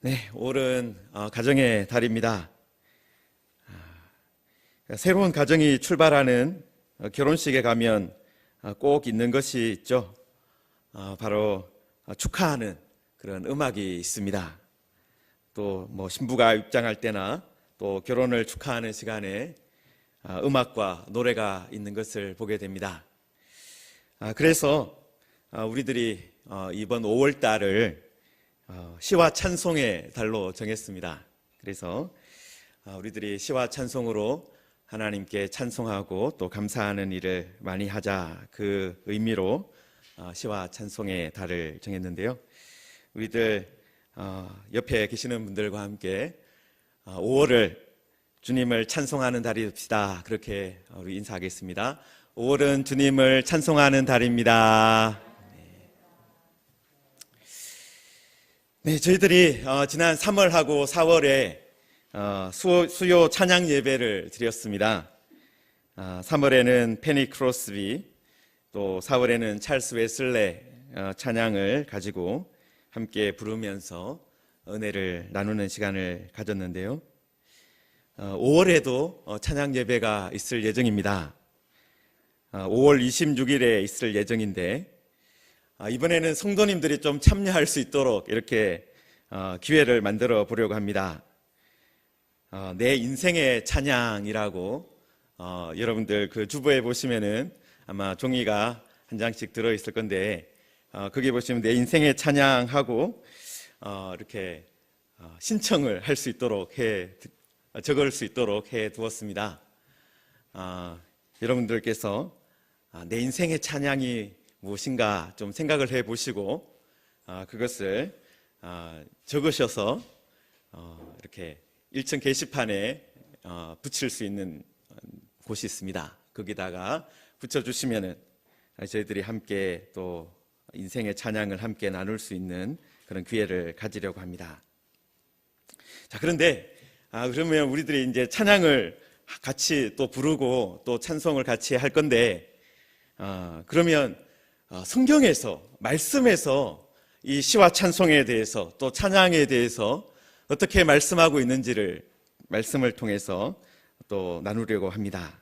네, 올은 가정의 달입니다. 새로운 가정이 출발하는 결혼식에 가면 꼭 있는 것이 있죠. 바로 축하하는 그런 음악이 있습니다. 또 신부가 입장할 때나 또 결혼을 축하하는 시간에 음악과 노래가 있는 것을 보게 됩니다. 그래서 우리들이 이번 5월 달을 시와 찬송의 달로 정했습니다. 그래서 우리들이 시와 찬송으로 하나님께 찬송하고 또 감사하는 일을 많이 하자, 그 의미로 시와 찬송의 달을 정했는데요. 우리들 옆에 계시는 분들과 함께 5월을 주님을 찬송하는 달이 됩시다. 그렇게 우리 인사하겠습니다. 5월은 주님을 찬송하는 달입니다. 네, 저희들이 지난 3월하고 4월에 수요 찬양 예배를 드렸습니다. 3월에는 페니 크로스비, 또 4월에는 찰스 웨슬레 찬양을 가지고 함께 부르면서 은혜를 나누는 시간을 가졌는데요. 5월에도 찬양 예배가 있을 예정입니다. 5월 26일에 있을 예정인데 이번에는 성도님들이 좀 참여할 수 있도록 이렇게 기회를 만들어 보려고 합니다. 내 인생의 찬양이라고 여러분들 그 주보에 보시면은 아마 종이가 한 장씩 들어있을 건데 거기 보시면 내 인생의 찬양하고 이렇게 신청을 할 수 있도록 적을 수 있도록 해 두었습니다. 여러분들께서 내 인생의 찬양이 무엇인가 좀 생각을 해 보시고 그것을 적으셔서 이렇게 1층 게시판에 붙일 수 있는 곳이 있습니다. 거기다가 붙여주시면은 저희들이 함께 또 인생의 찬양을 함께 나눌 수 있는 그런 기회를 가지려고 합니다. 자, 그런데 그러면 우리들이 이제 찬양을 같이 또 부르고 또 찬송을 같이 할 건데 그러면 성경에서, 말씀에서 이 시와 찬송에 대해서 또 찬양에 대해서 어떻게 말씀하고 있는지를 말씀을 통해서 또 나누려고 합니다.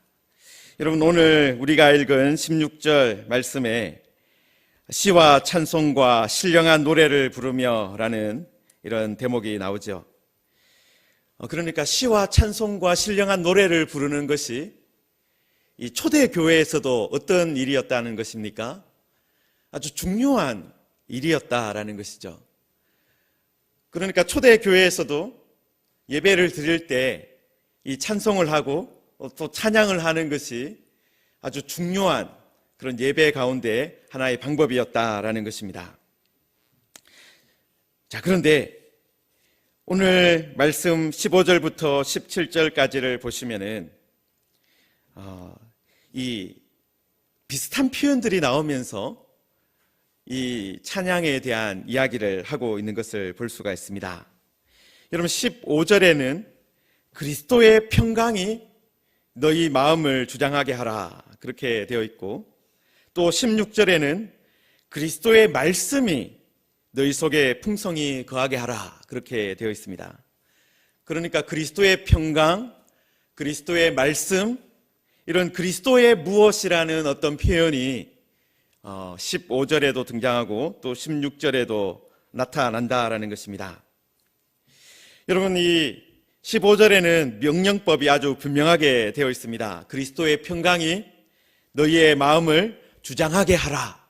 여러분, 오늘 우리가 읽은 16절 말씀에 시와 찬송과 신령한 노래를 부르며 라는 이런 대목이 나오죠. 그러니까 시와 찬송과 신령한 노래를 부르는 것이 이 초대교회에서도 어떤 일이었다는 것입니까? 아주 중요한 일이었다라는 것이죠. 그러니까 초대교회에서도 예배를 드릴 때 이 찬송을 하고 또 찬양을 하는 것이 아주 중요한 그런 예배 가운데 하나의 방법이었다라는 것입니다. 자, 그런데 오늘 말씀 15절부터 17절까지를 보시면은 이 비슷한 표현들이 나오면서 이 찬양에 대한 이야기를 하고 있는 것을 볼 수가 있습니다. 여러분, 15절에는 그리스도의 평강이 너희 마음을 주장하게 하라, 그렇게 되어 있고, 또 16절에는 그리스도의 말씀이 너희 속에 풍성히 거하게 하라, 그렇게 되어 있습니다. 그러니까 그리스도의 평강, 그리스도의 말씀, 이런 그리스도의 무엇이라는 어떤 표현이 15절에도 등장하고 또 16절에도 나타난다라는 것입니다. 여러분, 이 15절에는 명령법이 아주 분명하게 되어 있습니다. 그리스도의 평강이 너희의 마음을 주장하게 하라.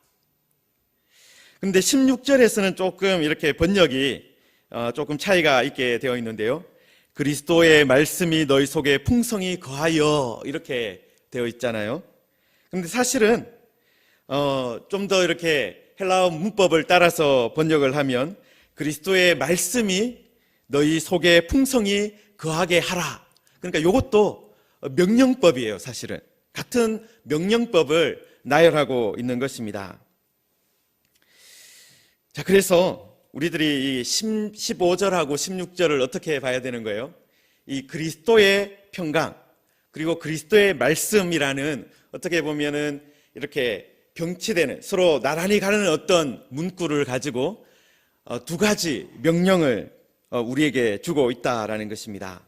그런데 16절에서는 조금 이렇게 번역이 조금 차이가 있게 되어 있는데요. 그리스도의 말씀이 너희 속에 풍성히 거하여, 이렇게 되어 있잖아요. 그런데 사실은 좀 더 이렇게 헬라어 문법을 따라서 번역을 하면 그리스도의 말씀이 너희 속에 풍성히 거하게 하라. 그러니까 이것도 명령법이에요. 사실은 같은 명령법을 나열하고 있는 것입니다. 자, 그래서 우리들이 이 15절하고 16절을 어떻게 봐야 되는 거예요? 이 그리스도의 평강, 그리고 그리스도의 말씀이라는, 어떻게 보면은 이렇게 병치되는, 서로 나란히 가는 어떤 문구를 가지고 두 가지 명령을 우리에게 주고 있다라는 것입니다.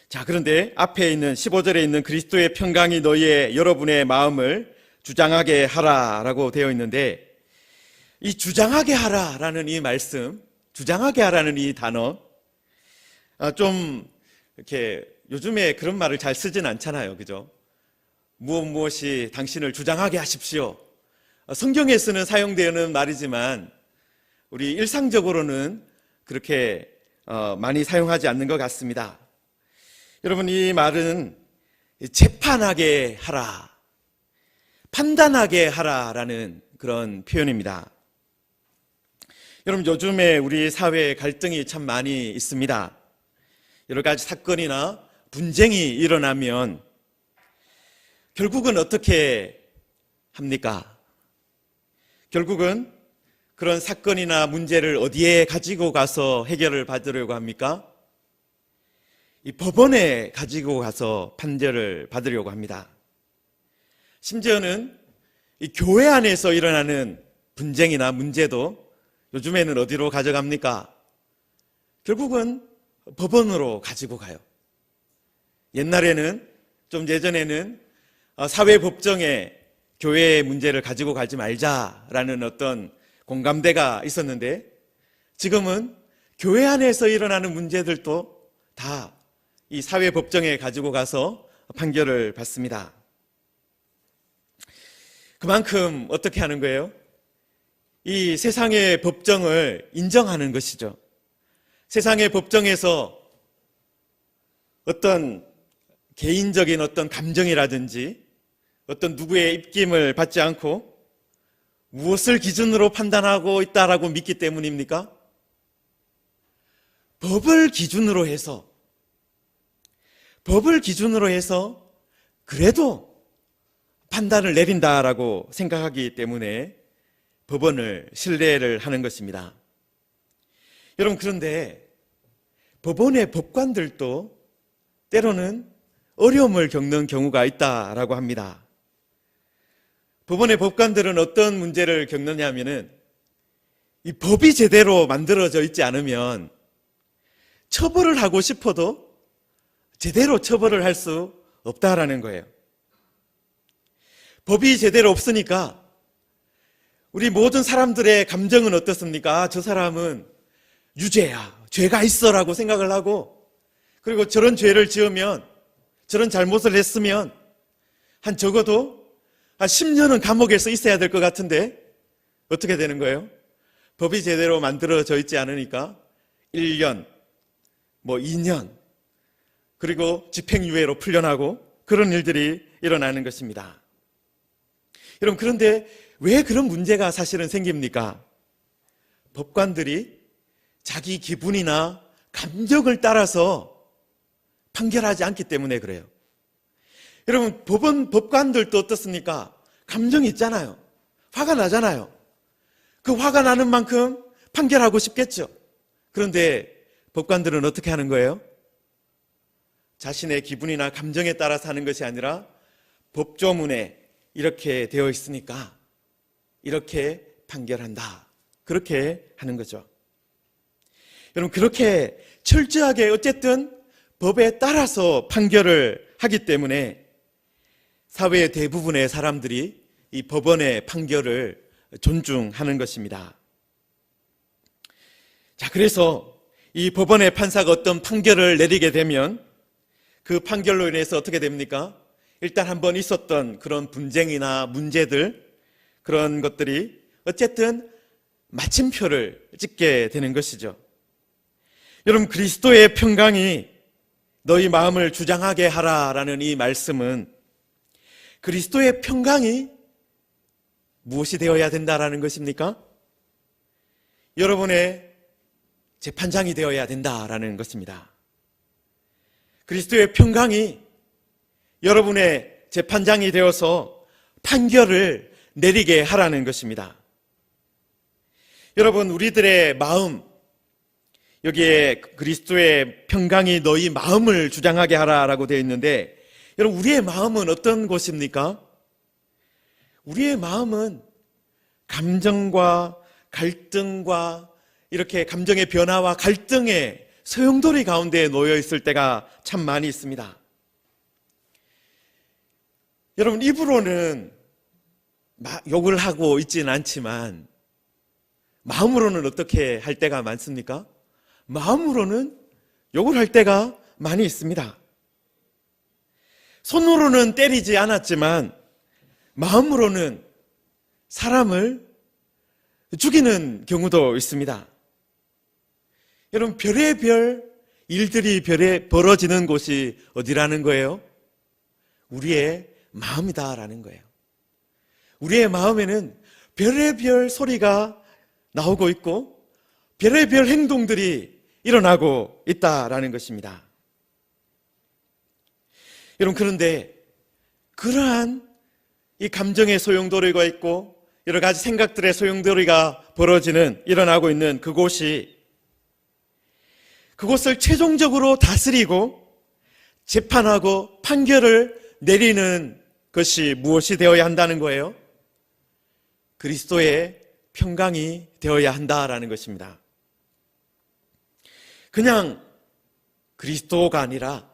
자, 그런데 앞에 있는 15절에 있는 그리스도의 평강이 너희의 여러분의 마음을 주장하게 하라라고 되어 있는데, 이 주장하게 하라라는 이 말씀, 주장하게 하라는 이 단어, 좀 이렇게 요즘에 그런 말을 잘 쓰진 않잖아요, 그죠? 무엇이 당신을 주장하게 하십시오. 성경에서는 사용되는 말이지만 우리 일상적으로는 그렇게 많이 사용하지 않는 것 같습니다. 여러분, 이 말은 재판하게 하라, 판단하게 하라라는 그런 표현입니다. 여러분, 요즘에 우리 사회에 갈등이 참 많이 있습니다. 여러 가지 사건이나 분쟁이 일어나면 결국은 어떻게 합니까? 결국은 그런 사건이나 문제를 어디에 가지고 가서 해결을 받으려고 합니까? 이 법원에 가지고 가서 판결을 받으려고 합니다. 심지어는 이 교회 안에서 일어나는 분쟁이나 문제도 요즘에는 어디로 가져갑니까? 결국은 법원으로 가지고 가요. 옛날에는, 좀 예전에는 사회법정에 교회의 문제를 가지고 가지 말자라는 어떤 공감대가 있었는데, 지금은 교회 안에서 일어나는 문제들도 다 이 사회법정에 가지고 가서 판결을 받습니다. 그만큼 어떻게 하는 거예요? 이 세상의 법정을 인정하는 것이죠. 세상의 법정에서 어떤 개인적인 어떤 감정이라든지 어떤 누구의 입김을 받지 않고 무엇을 기준으로 판단하고 있다라고 믿기 때문입니까? 법을 기준으로 해서 그래도 판단을 내린다라고 생각하기 때문에 법원을 신뢰를 하는 것입니다. 여러분, 그런데 법원의 법관들도 때로는 어려움을 겪는 경우가 있다라고 합니다. 법원의 법관들은 어떤 문제를 겪느냐 하면은, 이 법이 제대로 만들어져 있지 않으면 처벌을 하고 싶어도 제대로 처벌을 할 수 없다라는 거예요. 법이 제대로 없으니까 우리 모든 사람들의 감정은 어떻습니까? 저 사람은 유죄야, 죄가 있어라고 생각을 하고, 그리고 저런 죄를 지으면, 저런 잘못을 했으면 한 적어도 한 10년은 감옥에서 있어야 될 것 같은데 어떻게 되는 거예요? 법이 제대로 만들어져 있지 않으니까 1년, 2년, 그리고 집행유예로 풀려나고 그런 일들이 일어나는 것입니다. 여러분, 그런데 왜 그런 문제가 사실은 생깁니까? 법관들이 자기 기분이나 감정을 따라서 판결하지 않기 때문에 그래요. 여러분, 법관들도 어떻습니까? 감정이 있잖아요. 화가 나잖아요. 그 화가 나는 만큼 판결하고 싶겠죠. 그런데 법관들은 어떻게 하는 거예요? 자신의 기분이나 감정에 따라서 하는 것이 아니라 법조문에 이렇게 되어 있으니까 이렇게 판결한다, 그렇게 하는 거죠. 여러분, 그렇게 철저하게 어쨌든 법에 따라서 판결을 하기 때문에 사회의 대부분의 사람들이 이 법원의 판결을 존중하는 것입니다. 자, 그래서 이 법원의 판사가 어떤 판결을 내리게 되면 그 판결로 인해서 어떻게 됩니까? 일단 한번 있었던 그런 분쟁이나 문제들, 그런 것들이 어쨌든 마침표를 찍게 되는 것이죠. 여러분, 그리스도의 평강이 너희 마음을 주장하게 하라라는 이 말씀은 그리스도의 평강이 무엇이 되어야 된다라는 것입니까? 여러분의 재판장이 되어야 된다라는 것입니다. 그리스도의 평강이 여러분의 재판장이 되어서 판결을 내리게 하라는 것입니다. 여러분, 우리들의 마음, 여기에 그리스도의 평강이 너희 마음을 주장하게 하라라고 되어 있는데, 여러분, 우리의 마음은 어떤 곳입니까? 우리의 마음은 감정과 갈등과 이렇게 감정의 변화와 갈등의 소용돌이 가운데 놓여 있을 때가 참 많이 있습니다. 여러분, 입으로는 욕을 하고 있지는 않지만 마음으로는 어떻게 할 때가 많습니까? 마음으로는 욕을 할 때가 많이 있습니다. 손으로는 때리지 않았지만 마음으로는 사람을 죽이는 경우도 있습니다. 여러분, 별의별 일들이 벌어지는 곳이 어디라는 거예요? 우리의 마음이다라는 거예요. 우리의 마음에는 별의별 소리가 나오고 있고 별의별 행동들이 일어나고 있다라는 것입니다. 여러분, 그런데 그러한 이 감정의 소용돌이가 있고 여러 가지 생각들의 소용돌이가 일어나고 있는 그곳을 최종적으로 다스리고 재판하고 판결을 내리는 것이 무엇이 되어야 한다는 거예요? 그리스도의 평강이 되어야 한다라는 것입니다. 그냥 그리스도가 아니라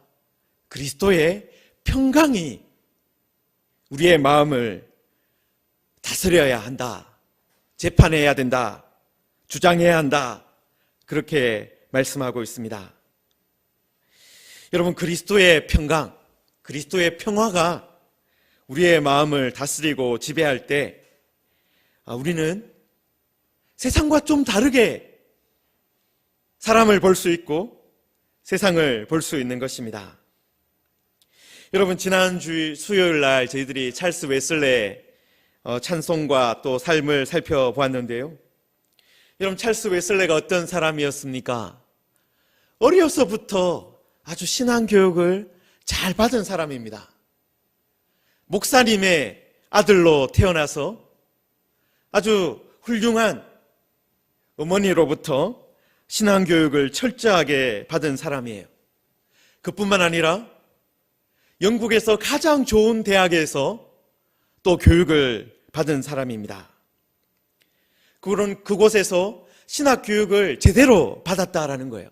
그리스도의 평강이 우리의 마음을 다스려야 한다, 재판해야 된다, 주장해야 한다, 그렇게 말씀하고 있습니다. 여러분, 그리스도의 평강, 그리스도의 평화가 우리의 마음을 다스리고 지배할 때 우리는 세상과 좀 다르게 사람을 볼 수 있고 세상을 볼 수 있는 것입니다. 여러분, 지난주 수요일 날 저희들이 찰스 웨슬레의 찬송과 또 삶을 살펴보았는데요. 여러분, 찰스 웨슬레가 어떤 사람이었습니까? 어려서부터 아주 신앙교육을 잘 받은 사람입니다. 목사님의 아들로 태어나서 아주 훌륭한 어머니로부터 신앙교육을 철저하게 받은 사람이에요. 그뿐만 아니라 영국에서 가장 좋은 대학에서 또 교육을 받은 사람입니다. 그곳에서 신학교육을 제대로 받았다라는 거예요.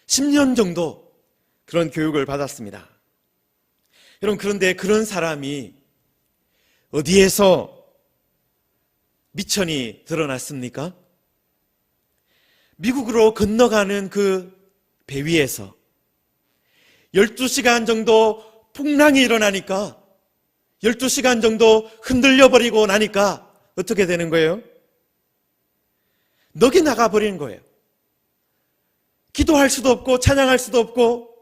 10년 정도 그런 교육을 받았습니다. 여러분, 그런데 그런 사람이 어디에서 미천이 드러났습니까? 미국으로 건너가는 그 배 위에서 12시간 정도 풍랑이 일어나니까 12시간 정도 흔들려 버리고 나니까 어떻게 되는 거예요? 넋이 나가버리는 거예요. 기도할 수도 없고 찬양할 수도 없고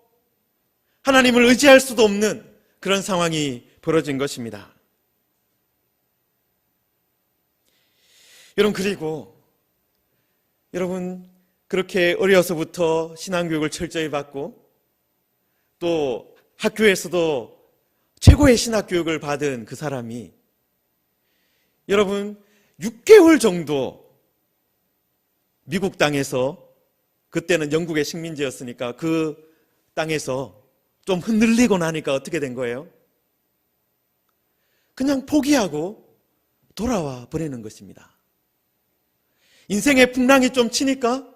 하나님을 의지할 수도 없는 그런 상황이 벌어진 것입니다. 여러분, 그리고 여러분, 그렇게 어려서부터 신앙교육을 철저히 받고 또 학교에서도 최고의 신학교육을 받은 그 사람이 여러분 6개월 정도 미국 땅에서, 그때는 영국의 식민지였으니까 그 땅에서 좀 흔들리고 나니까 어떻게 된 거예요? 그냥 포기하고 돌아와 버리는 것입니다. 인생의 풍랑이 좀 치니까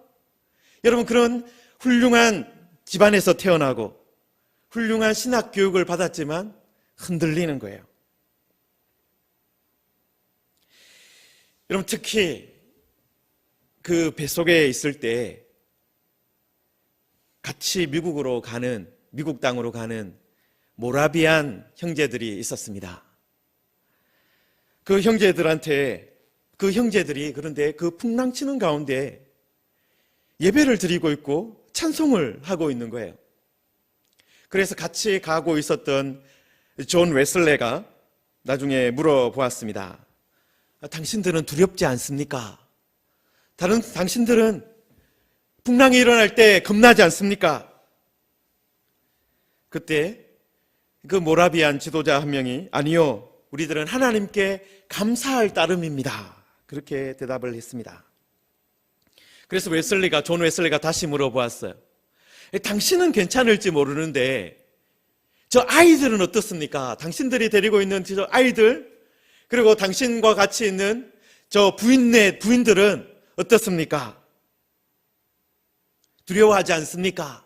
여러분, 그런 훌륭한 집안에서 태어나고 훌륭한 신학 교육을 받았지만 흔들리는 거예요. 여러분, 특히 그 뱃속에 있을 때 같이 미국 땅으로 가는 모라비안 형제들이 있었습니다. 그 형제들이 그런데 그 풍랑치는 가운데 예배를 드리고 있고 찬송을 하고 있는 거예요. 그래서 같이 가고 있었던 존 웨슬레가 나중에 물어보았습니다. 당신들은 두렵지 않습니까? 당신들은 풍랑이 일어날 때 겁나지 않습니까? 그때 그 모라비안 지도자 한 명이 아니요, 우리들은 하나님께 감사할 따름입니다, 그렇게 대답을 했습니다. 그래서 존 웨슬리가 다시 물어보았어요. 당신은 괜찮을지 모르는데 저 아이들은 어떻습니까? 당신들이 데리고 있는 저 아이들, 그리고 당신과 같이 있는 저 부인들은 어떻습니까? 두려워하지 않습니까?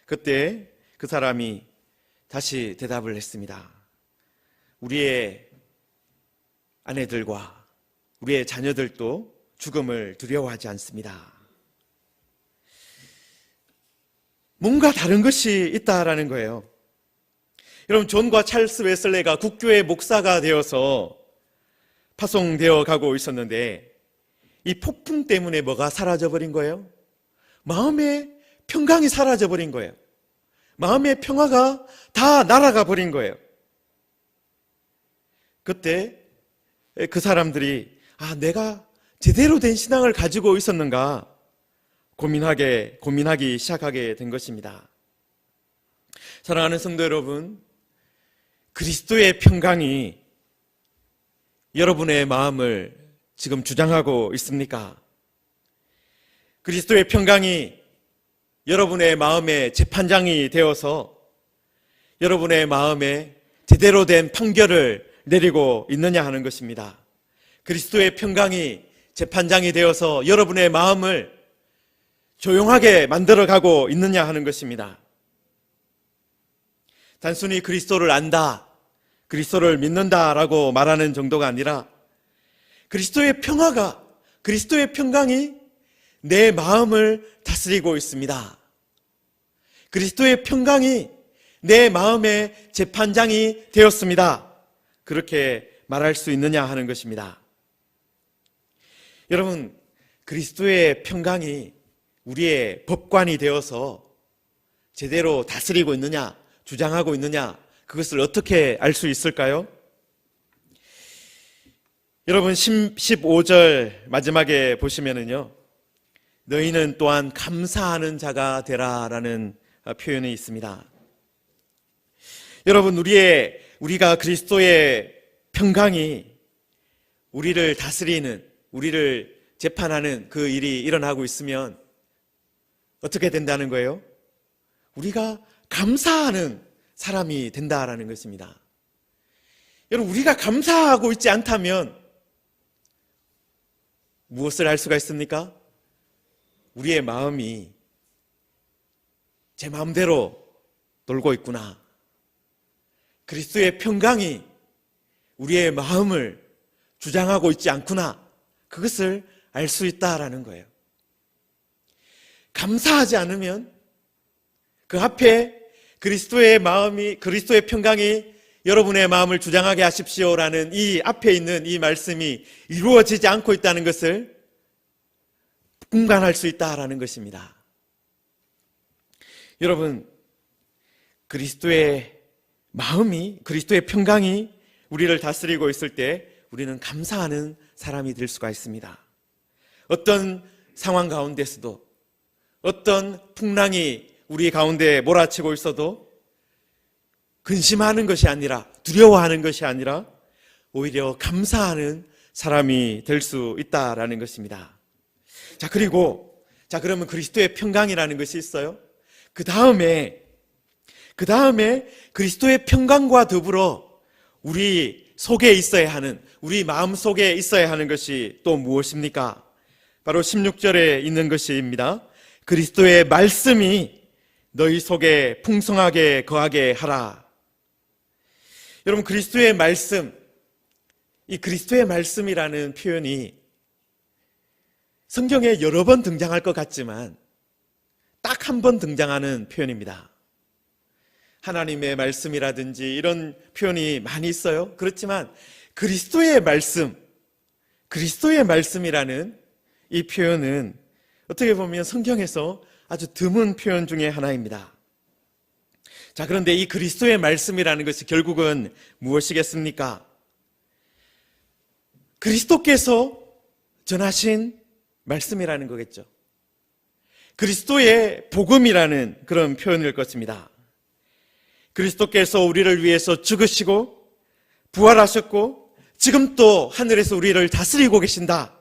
그때 그 사람이 다시 대답을 했습니다. 우리의 아내들과 우리의 자녀들도 죽음을 두려워하지 않습니다. 뭔가 다른 것이 있다라는 거예요. 여러분, 존과 찰스 웨슬레가 국교의 목사가 되어서 파송되어 가고 있었는데 이 폭풍 때문에 뭐가 사라져버린 거예요? 마음의 평강이 사라져버린 거예요. 마음의 평화가 다 날아가 버린 거예요. 그때 그 사람들이 내가 제대로 된 신앙을 가지고 있었는가 고민하기 시작하게 된 것입니다. 사랑하는 성도 여러분, 그리스도의 평강이 여러분의 마음을 지금 주장하고 있습니까? 그리스도의 평강이 여러분의 마음의 재판장이 되어서 여러분의 마음에 제대로 된 판결을 내리고 있느냐 하는 것입니다. 그리스도의 평강이 재판장이 되어서 여러분의 마음을 조용하게 만들어가고 있느냐 하는 것입니다. 단순히 그리스도를 안다, 그리스도를 믿는다라고 말하는 정도가 아니라 그리스도의 평화가, 그리스도의 평강이 내 마음을 다스리고 있습니다. 그리스도의 평강이 내 마음의 재판장이 되었습니다. 그렇게 말할 수 있느냐 하는 것입니다. 여러분, 그리스도의 평강이 우리의 법관이 되어서 제대로 다스리고 있느냐, 주장하고 있느냐, 그것을 어떻게 알 수 있을까요? 여러분, 15절 마지막에 보시면은요, 너희는 또한 감사하는 자가 되라라는 표현이 있습니다. 여러분, 우리가 그리스도의 평강이 우리를 다스리는, 우리를 재판하는 그 일이 일어나고 있으면 어떻게 된다는 거예요? 우리가 감사하는 사람이 된다라는 것입니다. 여러분, 우리가 감사하고 있지 않다면 무엇을 할 수가 있습니까? 우리의 마음이 제 마음대로 놀고 있구나. 그리스도의 평강이 우리의 마음을 주장하고 있지 않구나. 그것을 알 수 있다라는 거예요. 감사하지 않으면 그 앞에 그리스도의 평강이 여러분의 마음을 주장하게 하십시오라는 이 앞에 있는 이 말씀이 이루어지지 않고 있다는 것을 분간할 수 있다라는 것입니다. 여러분, 그리스도의 마음이, 그리스도의 평강이 우리를 다스리고 있을 때 우리는 감사하는 사람이 될 수가 있습니다. 어떤 상황 가운데서도, 어떤 풍랑이 우리 가운데 몰아치고 있어도 근심하는 것이 아니라, 두려워하는 것이 아니라 오히려 감사하는 사람이 될 수 있다라는 것입니다. 그러면 그리스도의 평강이라는 것이 있어요. 그 다음에 그리스도의 평강과 더불어 우리 속에 있어야 하는, 우리 마음 속에 있어야 하는 것이 또 무엇입니까? 바로 16절에 있는 것입니다. 그리스도의 말씀이 너희 속에 풍성하게 거하게 하라. 여러분, 그리스도의 말씀, 이 그리스도의 말씀이라는 표현이 성경에 여러 번 등장할 것 같지만 딱 한 번 등장하는 표현입니다. 하나님의 말씀이라든지 이런 표현이 많이 있어요. 그렇지만 그리스도의 말씀이라는 이 표현은 어떻게 보면 성경에서 아주 드문 표현 중에 하나입니다. 그런데 이 그리스도의 말씀이라는 것이 결국은 무엇이겠습니까? 그리스도께서 전하신 말씀이라는 거겠죠. 그리스도의 복음이라는 그런 표현일 것입니다. 그리스도께서 우리를 위해서 죽으시고 부활하셨고 지금 또 하늘에서 우리를 다스리고 계신다.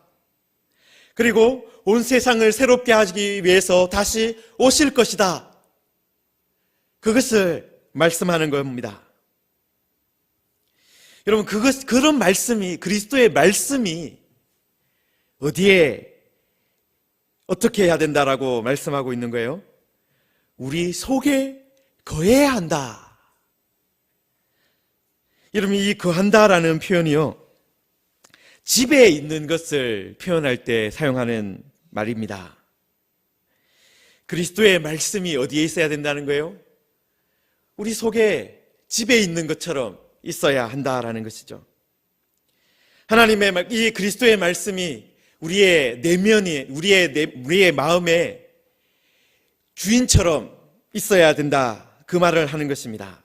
그리고 온 세상을 새롭게 하기 위해서 다시 오실 것이다. 그것을 말씀하는 겁니다. 여러분, 그런 말씀이, 그리스도의 말씀이 어디에 어떻게 해야 된다라고 말씀하고 있는 거예요? 우리 속에 거해야 한다. 여러분, 이 거한다라는 표현이요, 집에 있는 것을 표현할 때 사용하는 말입니다. 그리스도의 말씀이 어디에 있어야 된다는 거예요? 우리 속에 집에 있는 것처럼 있어야 한다라는 것이죠. 하나님의 이 그리스도의 말씀이 우리의 내면이, 우리의 마음에 주인처럼 있어야 된다, 그 말을 하는 것입니다.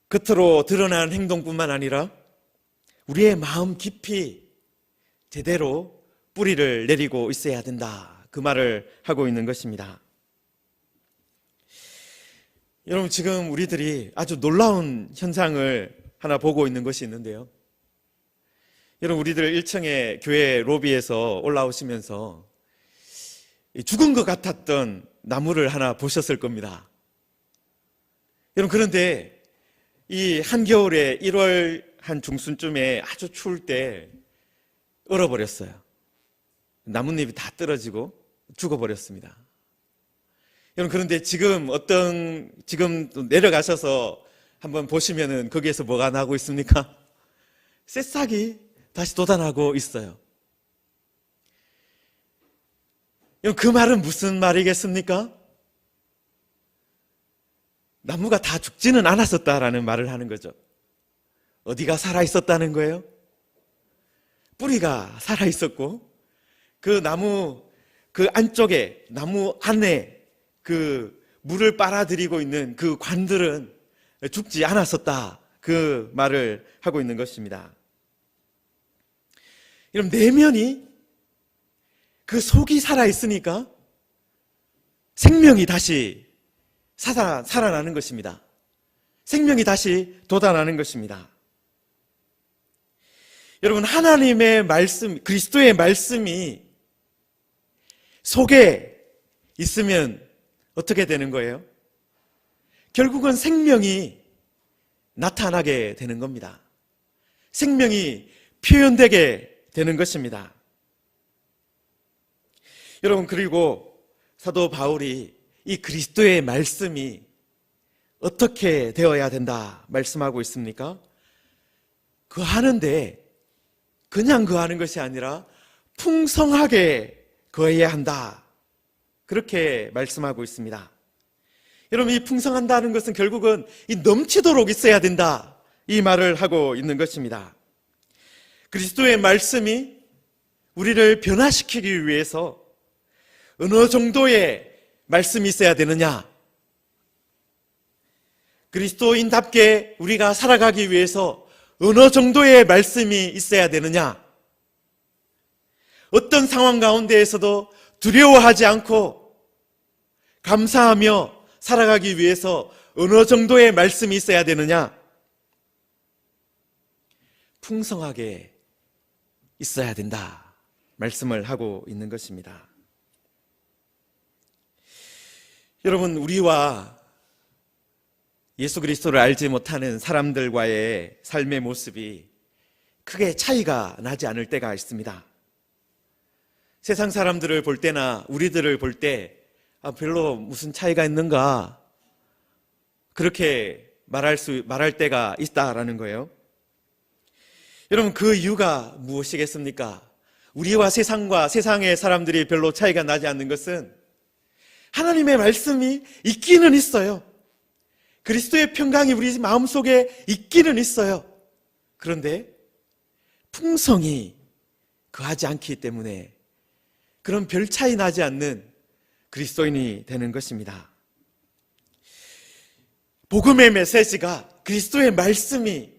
겉으로 드러난 행동뿐만 아니라 우리의 마음 깊이 제대로 뿌리를 내리고 있어야 된다, 그 말을 하고 있는 것입니다. 여러분, 지금 우리들이 아주 놀라운 현상을 하나 보고 있는 것이 있는데요. 여러분, 우리들 1층의 교회 로비에서 올라오시면서 죽은 것 같았던 나무를 하나 보셨을 겁니다. 여러분, 그런데 이 한겨울에 1월 한 중순쯤에 아주 추울 때 얼어버렸어요. 나뭇잎이 다 떨어지고 죽어버렸습니다. 여러분, 그런데 지금 내려가셔서 한번 보시면은 거기에서 뭐가 나고 있습니까? 새싹이 다시 돋아나고 있어요. 여러분, 그 말은 무슨 말이겠습니까? 나무가 다 죽지는 않았었다라는 말을 하는 거죠. 어디가 살아있었다는 거예요? 뿌리가 살아있었고, 그 나무, 그 안쪽에, 나무 안에 그 물을 빨아들이고 있는 그 관들은 죽지 않았었다, 그 말을 하고 있는 것입니다. 여러분, 내면이, 그 속이 살아있으니까 생명이 다시 살아나는 것입니다. 생명이 다시 돋아나는 것입니다. 여러분, 하나님의 말씀, 그리스도의 말씀이 속에 있으면 어떻게 되는 거예요? 결국은 생명이 나타나게 되는 겁니다. 생명이 표현되게 되는 것입니다. 여러분, 그리고 사도 바울이 이 그리스도의 말씀이 어떻게 되어야 된다 말씀하고 있습니까? 거하는데 그냥 거하는 것이 아니라 풍성하게 거해야 한다, 그렇게 말씀하고 있습니다. 여러분, 이 풍성한다는 것은 결국은 이 넘치도록 있어야 된다, 이 말을 하고 있는 것입니다. 그리스도의 말씀이 우리를 변화시키기 위해서 어느 정도의 말씀이 있어야 되느냐? 그리스도인답게 우리가 살아가기 위해서 어느 정도의 말씀이 있어야 되느냐? 어떤 상황 가운데에서도 두려워하지 않고 감사하며 살아가기 위해서 어느 정도의 말씀이 있어야 되느냐? 풍성하게 있어야 된다, 말씀을 하고 있는 것입니다. 여러분, 우리와 예수 그리스도를 알지 못하는 사람들과의 삶의 모습이 크게 차이가 나지 않을 때가 있습니다. 세상 사람들을 볼 때나 우리들을 볼 때 별로 무슨 차이가 있는가, 그렇게 말할 때가 있다라는 거예요. 여러분, 그 이유가 무엇이겠습니까? 우리와 세상의 사람들이 별로 차이가 나지 않는 것은 하나님의 말씀이 있기는 있어요. 그리스도의 평강이 우리 마음속에 있기는 있어요. 그런데 풍성이 거하지 않기 때문에 그런 별 차이 나지 않는 그리스도인이 되는 것입니다. 복음의 메시지가, 그리스도의 말씀이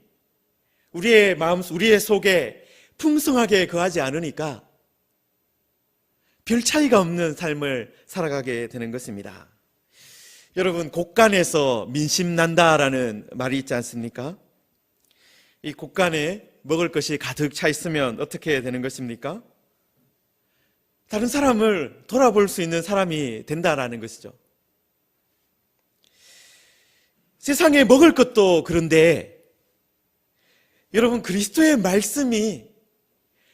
우리의 마음, 우리의 속에 풍성하게 거하지 않으니까 별 차이가 없는 삶을 살아가게 되는 것입니다. 여러분, 곳간에서 민심난다라는 말이 있지 않습니까? 이 곳간에 먹을 것이 가득 차 있으면 어떻게 되는 것입니까? 다른 사람을 돌아볼 수 있는 사람이 된다라는 것이죠. 세상에 먹을 것도 그런데 여러분, 그리스도의 말씀이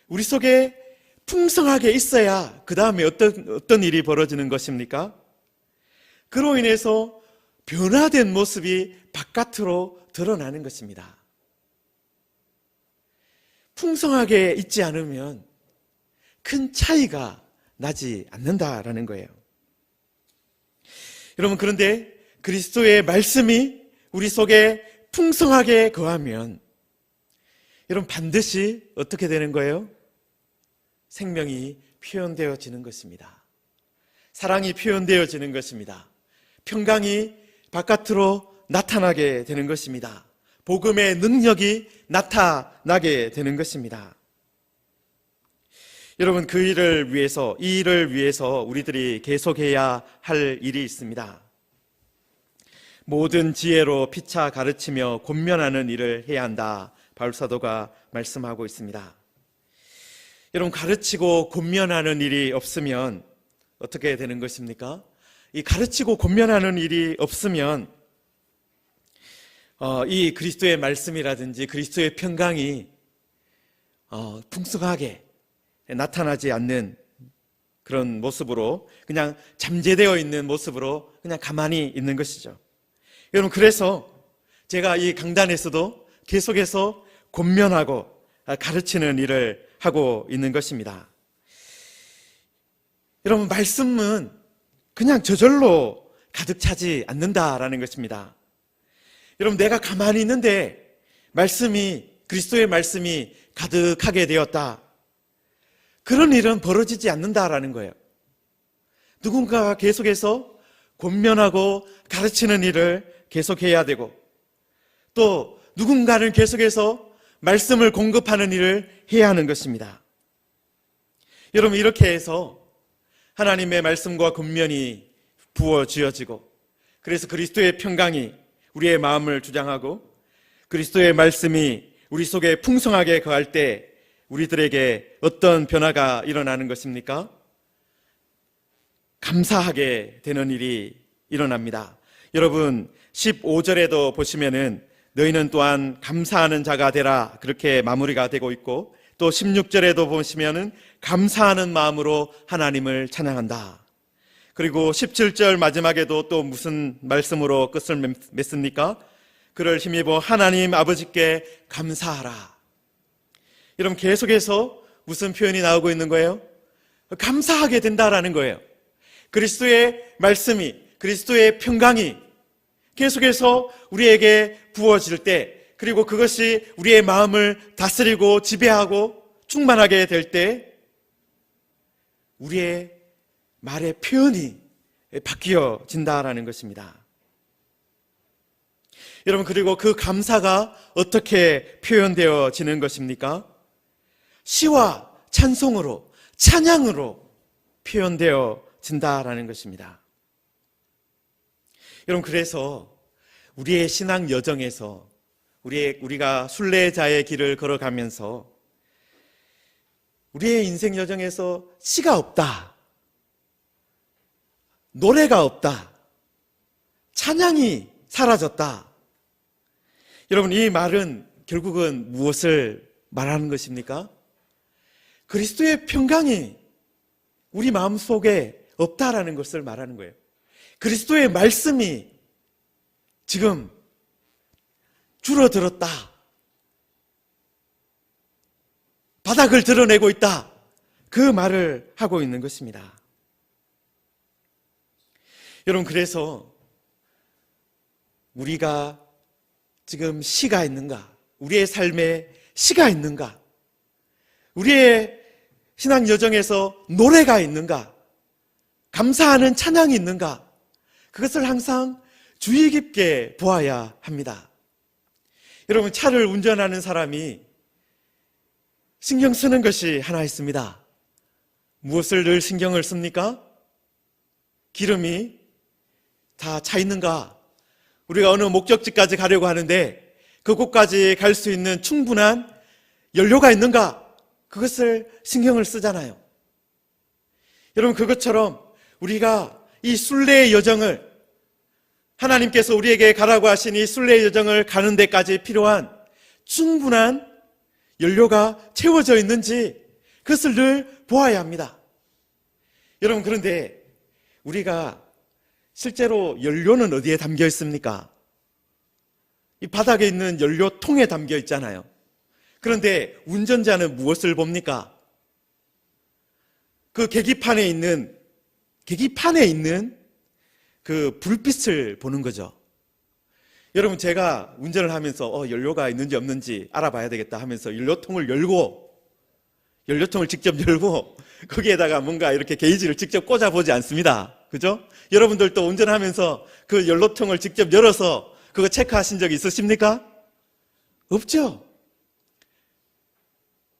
우리 속에 풍성하게 있어야 그 다음에 어떤 일이 벌어지는 것입니까? 그로 인해서 변화된 모습이 바깥으로 드러나는 것입니다. 풍성하게 있지 않으면 큰 차이가 나지 않는다라는 거예요. 여러분, 그런데 그리스도의 말씀이 우리 속에 풍성하게 거하면 여러분, 반드시 어떻게 되는 거예요? 생명이 표현되어지는 것입니다. 사랑이 표현되어지는 것입니다. 평강이 바깥으로 나타나게 되는 것입니다. 복음의 능력이 나타나게 되는 것입니다. 여러분, 그 일을 위해서, 이 일을 위해서 우리들이 계속해야 할 일이 있습니다. 모든 지혜로 피차 가르치며 권면하는 일을 해야 한다. 바울 사도가 말씀하고 있습니다. 여러분, 가르치고 권면하는 일이 없으면 어떻게 되는 것입니까? 이 가르치고 권면하는 일이 없으면 이 그리스도의 말씀이라든지 그리스도의 평강이 풍성하게 나타나지 않는 그런 모습으로, 그냥 잠재되어 있는 모습으로 그냥 가만히 있는 것이죠. 여러분, 그래서 제가 이 강단에서도 계속해서 권면하고 가르치는 일을 하고 있는 것입니다. 여러분, 말씀은 그냥 저절로 가득 차지 않는다라는 것입니다. 여러분, 내가 가만히 있는데 그리스도의 말씀이 가득하게 되었다, 그런 일은 벌어지지 않는다라는 거예요. 누군가가 계속해서 권면하고 가르치는 일을 계속해야 되고, 또 누군가는 계속해서 말씀을 공급하는 일을 해야 하는 것입니다. 여러분, 이렇게 해서 하나님의 말씀과 권면이 부어주어지고, 그래서 그리스도의 평강이 우리의 마음을 주장하고 그리스도의 말씀이 우리 속에 풍성하게 거할 때 우리들에게 어떤 변화가 일어나는 것입니까? 감사하게 되는 일이 일어납니다. 여러분, 15절에도 보시면은 너희는 또한 감사하는 자가 되라, 그렇게 마무리가 되고 있고, 또 16절에도 보시면은 감사하는 마음으로 하나님을 찬양한다. 그리고 17절 마지막에도 또 무슨 말씀으로 끝을 맺습니까? 그를 힘입어 하나님 아버지께 감사하라. 여러분, 계속해서 무슨 표현이 나오고 있는 거예요? 감사하게 된다라는 거예요. 그리스도의 말씀이, 그리스도의 평강이 계속해서 우리에게 부어질 때, 그리고 그것이 우리의 마음을 다스리고 지배하고 충만하게 될 때 우리의 말의 표현이 바뀌어진다라는 것입니다. 여러분, 그리고 그 감사가 어떻게 표현되어지는 것입니까? 시와 찬송으로, 찬양으로 표현되어진다라는 것입니다. 여러분, 그래서 우리의 신앙 여정에서 우리가 순례자의 길을 걸어가면서 우리의 인생 여정에서 시가 없다, 노래가 없다, 찬양이 사라졌다. 여러분, 이 말은 결국은 무엇을 말하는 것입니까? 그리스도의 평강이 우리 마음속에 없다라는 것을 말하는 거예요. 그리스도의 말씀이 지금 줄어들었다, 바닥을 드러내고 있다, 그 말을 하고 있는 것입니다. 여러분, 그래서 우리가 지금 시가 있는가? 우리의 삶에 시가 있는가? 우리의 신앙 여정에서 노래가 있는가? 감사하는 찬양이 있는가? 그것을 항상 주의 깊게 보아야 합니다. 여러분, 차를 운전하는 사람이 신경 쓰는 것이 하나 있습니다. 무엇을 늘 신경을 씁니까? 기름이 다 차 있는가? 우리가 어느 목적지까지 가려고 하는데 그곳까지 갈 수 있는 충분한 연료가 있는가? 그것을 신경을 쓰잖아요. 여러분, 그것처럼 우리가 이 순례의 여정을, 하나님께서 우리에게 가라고 하신 이 순례의 여정을 가는 데까지 필요한 충분한 연료가 채워져 있는지 그것을 늘 보아야 합니다. 여러분, 그런데 우리가 실제로 연료는 어디에 담겨 있습니까? 이 바닥에 있는 연료통에 담겨 있잖아요. 그런데 운전자는 무엇을 봅니까? 그 계기판에 있는 그 불빛을 보는 거죠. 여러분, 제가 운전을 하면서 연료가 있는지 없는지 알아봐야 되겠다 하면서 연료통을 직접 열고 거기에다가 뭔가 이렇게 게이지를 직접 꽂아보지 않습니다. 그죠? 여러분들도 운전하면서 그 연료통을 직접 열어서 그거 체크하신 적이 있으십니까? 없죠?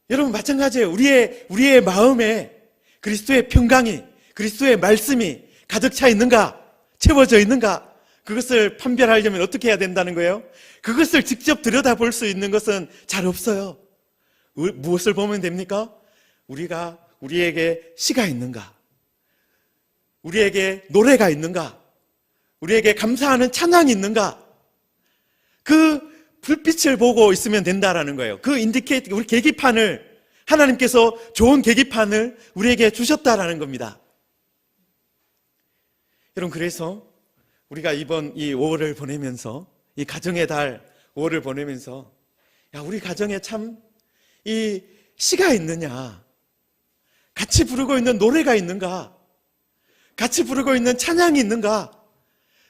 여러분, 마찬가지예요. 우리의 마음에 그리스도의 평강이, 그리스도의 말씀이 가득 차 있는가? 채워져 있는가? 그것을 판별하려면 어떻게 해야 된다는 거예요? 그것을 직접 들여다볼 수 있는 것은 잘 없어요. 무엇을 보면 됩니까? 우리에게 시가 있는가? 우리에게 노래가 있는가? 우리에게 감사하는 찬양이 있는가? 그 불빛을 보고 있으면 된다라는 거예요. 그 인디케이터, 우리 계기판을, 하나님께서 좋은 계기판을 우리에게 주셨다라는 겁니다. 여러분, 그래서 우리가 이번 이 5월을 보내면서, 이 가정의 달 5월을 보내면서, 우리 가정에 참 이 시가 있느냐? 같이 부르고 있는 노래가 있는가? 같이 부르고 있는 찬양이 있는가?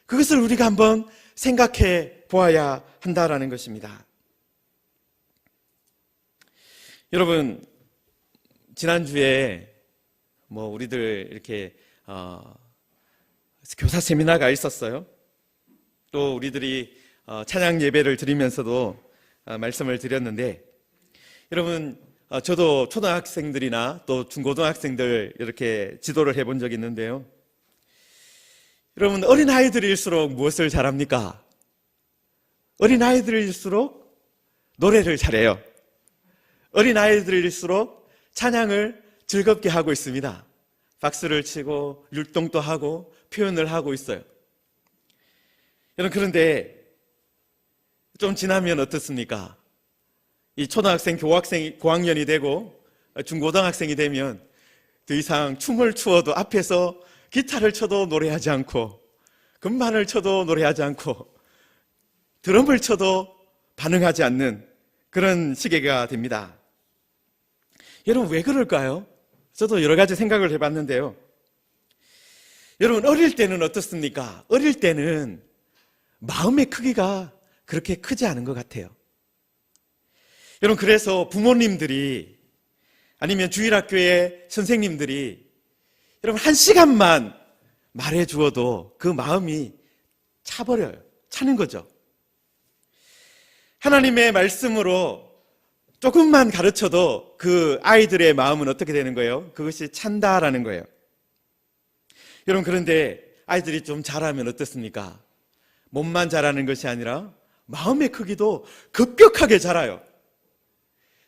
그것을 우리가 한번 생각해 보아야 한다라는 것입니다. 여러분, 지난주에 우리들 이렇게 교사 세미나가 있었어요. 또 우리들이 찬양 예배를 드리면서도 말씀을 드렸는데, 여러분, 저도 초등학생들이나 또 중고등학생들 이렇게 지도를 해본 적이 있는데요. 여러분, 어린아이들일수록 무엇을 잘합니까? 어린아이들일수록 노래를 잘해요. 어린아이들일수록 찬양을 즐겁게 하고 있습니다. 박수를 치고 율동도 하고 표현을 하고 있어요. 여러분, 그런데 좀 지나면 어떻습니까? 이 초등학생, 고학년이 되고 중고등학생이 되면 더 이상 춤을 추어도 앞에서 기타를 쳐도 노래하지 않고, 건반을 쳐도 노래하지 않고, 드럼을 쳐도 반응하지 않는 그런 시기가 됩니다. 여러분, 왜 그럴까요? 저도 여러 가지 생각을 해봤는데요. 여러분, 어릴 때는 어떻습니까? 어릴 때는 마음의 크기가 그렇게 크지 않은 것 같아요. 여러분, 그래서 부모님들이 아니면 주일학교의 선생님들이 여러분 1시간만 말해 주어도 그 마음이 차버려요. 차는 거죠. 하나님의 말씀으로 조금만 가르쳐도 그 아이들의 마음은 어떻게 되는 거예요? 그것이 찬다라는 거예요. 여러분, 그런데 아이들이 좀 자라면 어떻습니까? 몸만 자라는 것이 아니라 마음의 크기도 급격하게 자라요.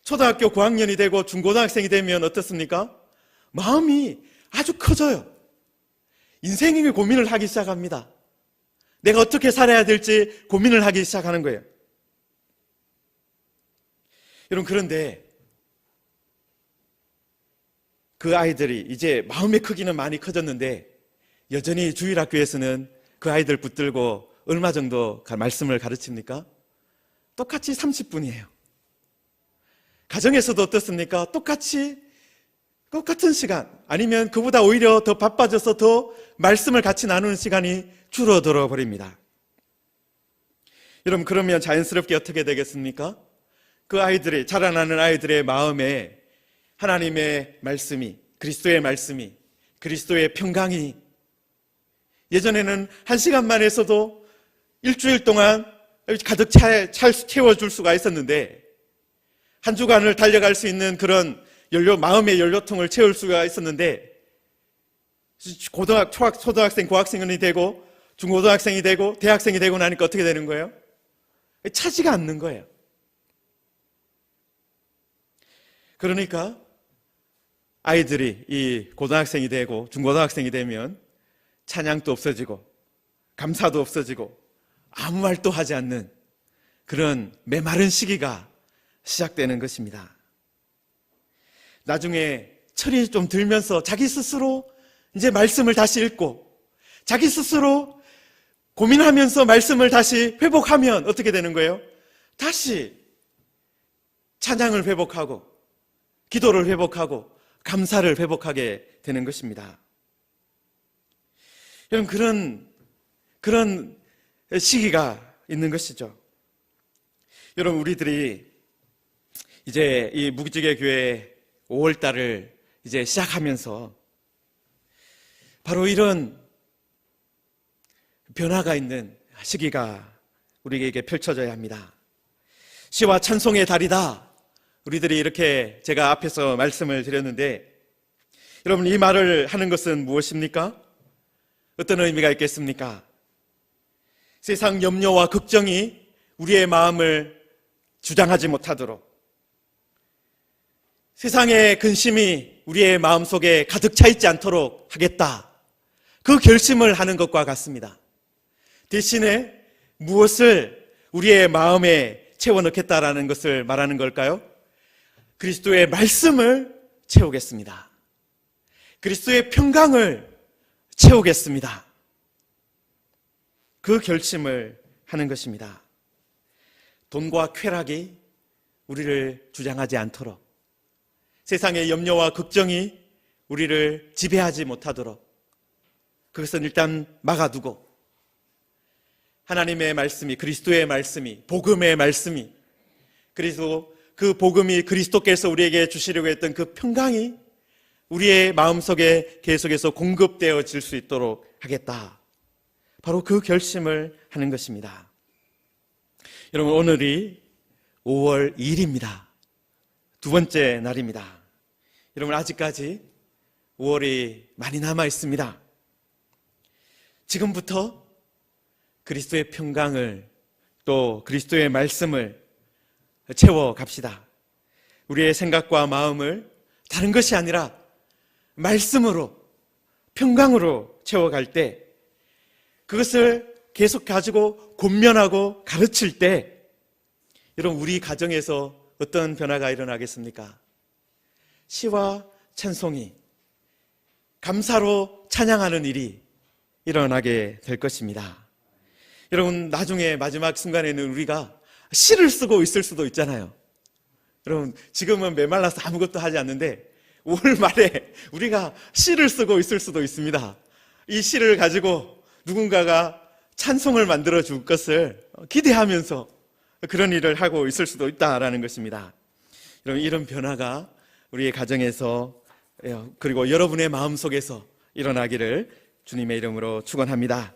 초등학교 고학년이 되고 중고등학생이 되면 어떻습니까? 마음이 아주 커져요. 인생의 고민을 하기 시작합니다. 내가 어떻게 살아야 될지 고민을 하기 시작하는 거예요. 여러분, 그런데 그 아이들이 이제 마음의 크기는 많이 커졌는데 여전히 주일학교에서는 그 아이들 붙들고 얼마 정도 말씀을 가르칩니까? 똑같이 30분이에요. 가정에서도 어떻습니까? 똑같은 시간, 아니면 그보다 오히려 더 바빠져서 더 말씀을 같이 나누는 시간이 줄어들어 버립니다. 여러분, 그러면 자연스럽게 어떻게 되겠습니까? 그 아이들이, 자라나는 아이들의 마음에 하나님의 말씀이, 그리스도의 말씀이, 그리스도의 평강이, 예전에는 1시간만 해서도 일주일 동안 가득 채워줄 수가 있었는데, 한 주간을 달려갈 수 있는 그런 마음의 연료통을 채울 수가 있었는데, 초등학생, 고학생이 되고 중고등학생이 되고 대학생이 되고 나니까 어떻게 되는 거예요? 차지가 않는 거예요. 그러니까 아이들이 이 고등학생이 되고 중고등학생이 되면 찬양도 없어지고 감사도 없어지고 아무 말도 하지 않는 그런 메마른 시기가 시작되는 것입니다. 나중에 철이 좀 들면서 자기 스스로 이제 말씀을 다시 읽고 자기 스스로 고민하면서 말씀을 다시 회복하면 어떻게 되는 거예요? 다시 찬양을 회복하고 기도를 회복하고 감사를 회복하게 되는 것입니다. 여러분, 그런 시기가 있는 것이죠. 여러분, 우리들이 이제 이 무기직의 교회 5월달을 이제 시작하면서 바로 이런 변화가 있는 시기가 우리에게 펼쳐져야 합니다. 시와 찬송의 달이다. 우리들이 이렇게 제가 앞에서 말씀을 드렸는데, 여러분, 이 말을 하는 것은 무엇입니까? 어떤 의미가 있겠습니까? 세상 염려와 걱정이 우리의 마음을 주장하지 못하도록, 세상의 근심이 우리의 마음속에 가득 차 있지 않도록 하겠다. 그 결심을 하는 것과 같습니다. 대신에 무엇을 우리의 마음에 채워넣겠다라는 것을 말하는 걸까요? 그리스도의 말씀을 채우겠습니다. 그리스도의 평강을 채우겠습니다. 그 결심을 하는 것입니다. 돈과 쾌락이 우리를 주장하지 않도록, 세상의 염려와 걱정이 우리를 지배하지 못하도록 그것은 일단 막아두고, 하나님의 말씀이, 그리스도의 말씀이, 복음의 말씀이, 그리고 그 복음이 그리스도께서 우리에게 주시려고 했던 그 평강이 우리의 마음속에 계속해서 공급되어질 수 있도록 하겠다. 바로 그 결심을 하는 것입니다. 여러분, 오늘이 5월 2일입니다. 두 번째 날입니다. 여러분, 아직까지 5월이 많이 남아 있습니다. 지금부터 그리스도의 평강을, 또 그리스도의 말씀을 채워 갑시다. 우리의 생각과 마음을 다른 것이 아니라 말씀으로, 평강으로 채워갈 때, 그것을 계속 가지고 권면하고 가르칠 때, 여러분, 우리 가정에서 어떤 변화가 일어나겠습니까? 시와 찬송이, 감사로 찬양하는 일이 일어나게 될 것입니다. 여러분, 나중에 마지막 순간에는 우리가 시를 쓰고 있을 수도 있잖아요. 여러분, 지금은 메말라서 아무것도 하지 않는데 5월 말에 우리가 시를 쓰고 있을 수도 있습니다. 이 시를 가지고 누군가가 찬송을 만들어 줄 것을 기대하면서 그런 일을 하고 있을 수도 있다라는 것입니다. 여러분, 이런 변화가 우리의 가정에서, 그리고 여러분의 마음속에서 일어나기를 주님의 이름으로 축원합니다.